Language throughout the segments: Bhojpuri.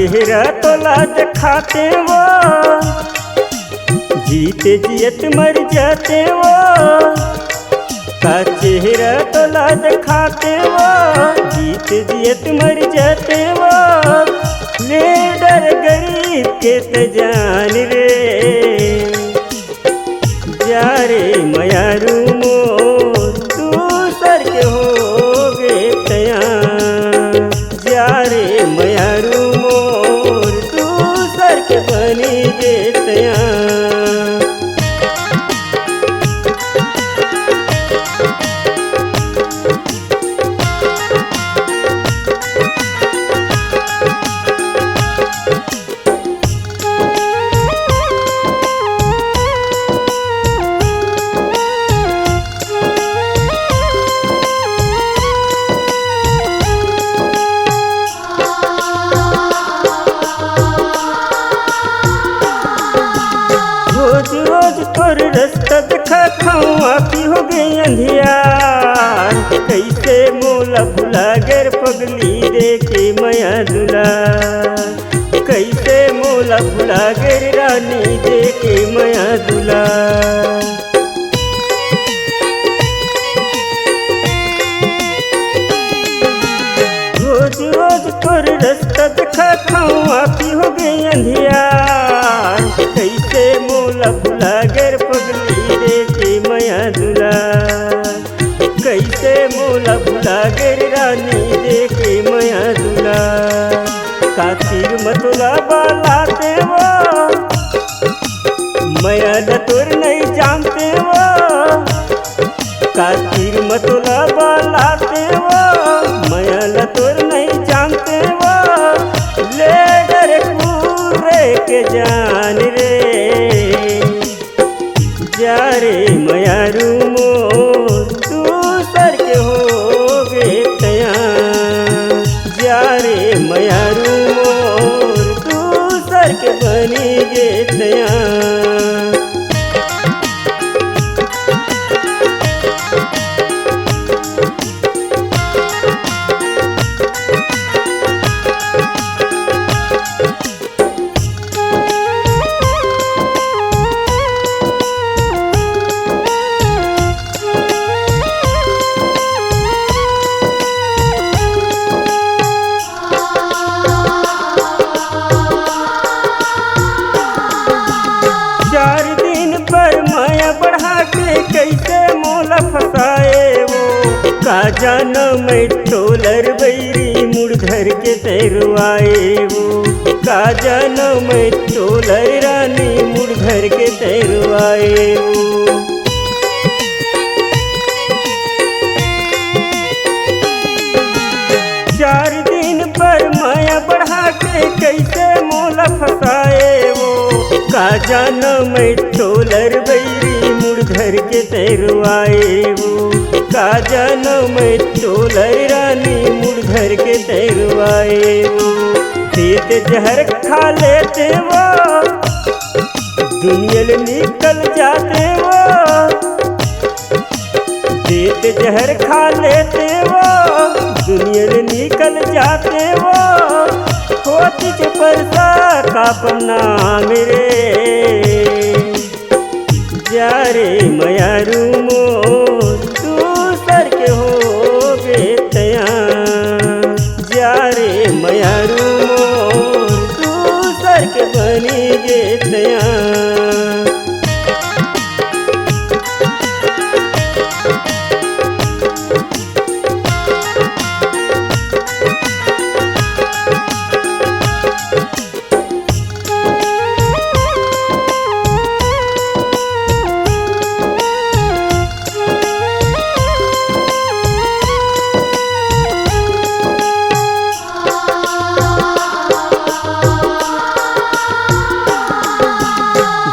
चेहरा तोला दिखाते वो, जीते जियत मर जाते वो। का चेहरा तोला दिखाते वो, जीते जियत मर जाते वो। ले डर गरीब के त जान रे, जा रे मयारू मोर दूसर के हो गे तया। जा रे मयारू मोर दूसर के बनी गे तया। रोज रोज तोर रास्ता देखा खाऊं आखी हो गई अंधियार। कैसे मोला भुला गर पगली देखे मया दुला। कैसे मोला भुला गर रानी देखे मया दुला। रोज रोज तोर रास्ता देखा खाऊं आखी हो गई अंधियार। कैसे मोला भुला गर पगली देखे मया दुला। कैसे मोला भुला गर रानी देखे मया दुला। कातिर मतुला बालाते वो, मया तोर नहीं जानते वो। कातिर मतुला बालाते वो, मया तोर नहीं जानते वो। ले डर पूरे के जान रे, जा रे मयारू मोर दूसर के हो गे तया। जा रे मयारू मोर दूसर के बनी गे तया। कैसे मोला फसाए वो, का जाना मैं टोलर बैरी मुड़धर के तैरवाए वो। का जाना मैं टोलर रानी मुड़धर के तैरवाए वो। चार दिन पर माया बढ़ा के कैसे मोला फसाए वो। का जाना मैं टोलर बैरी मुड़धर के तैरवाए वो। का जाना मैं टोलर रानी मुड़धर के तैरवाए वो। देते जहर खा लेते वो, दुनिया निकल जाते वो। देते जहर खा लेते वो, दुनिया निकल जाते वो। होती के परसा का पन्ना मेरे, जा रे मयारू मोर दूसर के हो गे तया। जा रे मयारू मोर दूसर के बनी गे तया।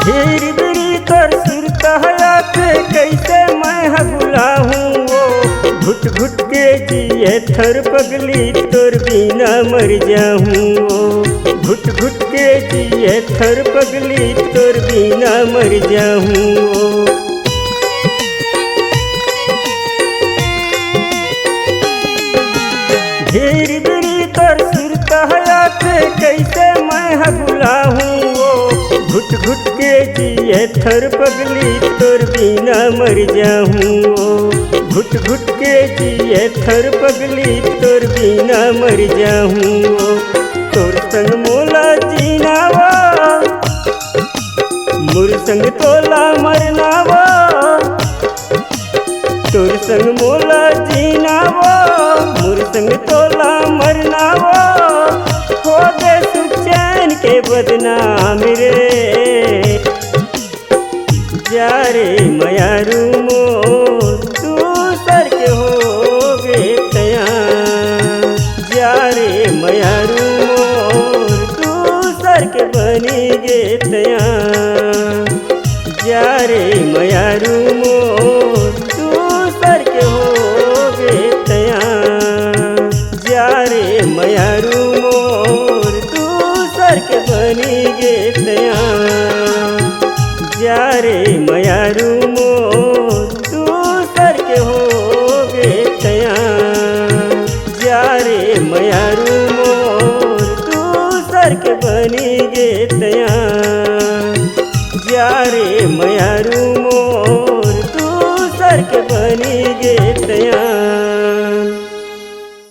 ढेर बिरी तोर सुरत हयाते कैसे मैं भुलाहूँ वो। घुट घुट के जिए थर पगली तोर बिना मर जाऊँ वो। घुट घुट के जिए थर पगली तोर बिना मर जाऊँ वो। ढेर बिरी तोर सुरत हयाते कैसे मैं हबुलाहूँ वो, घुट घुट के जिए थर पगली तोर बिना मर जाऊँ वो, घुट घुट के जिए थर पगली तोर बिना मर जाऊँ वो, तोर संग मोला जीना वो, मोर संग तोला मरना वो, तोर संग मोला जीना वो, मोर संग तोला मरना वो, हो गए सुख चैन के बदनाम रे। जा रे मयारू मोर दूसर के हो गे तया, जा रे मयारू मोर दूसर के बनी गे तया, जा रे मयारू मोर दूसर के हो गे तया, जा रे मयारू मोर दूसर के बनी गे तया, जा रे मयारू मोर दूसर के हो गे तया, जा रे मयारू मोर दूसर के बनी गे तया, जा रे मयारू मोर दूसर के बनी गे तया।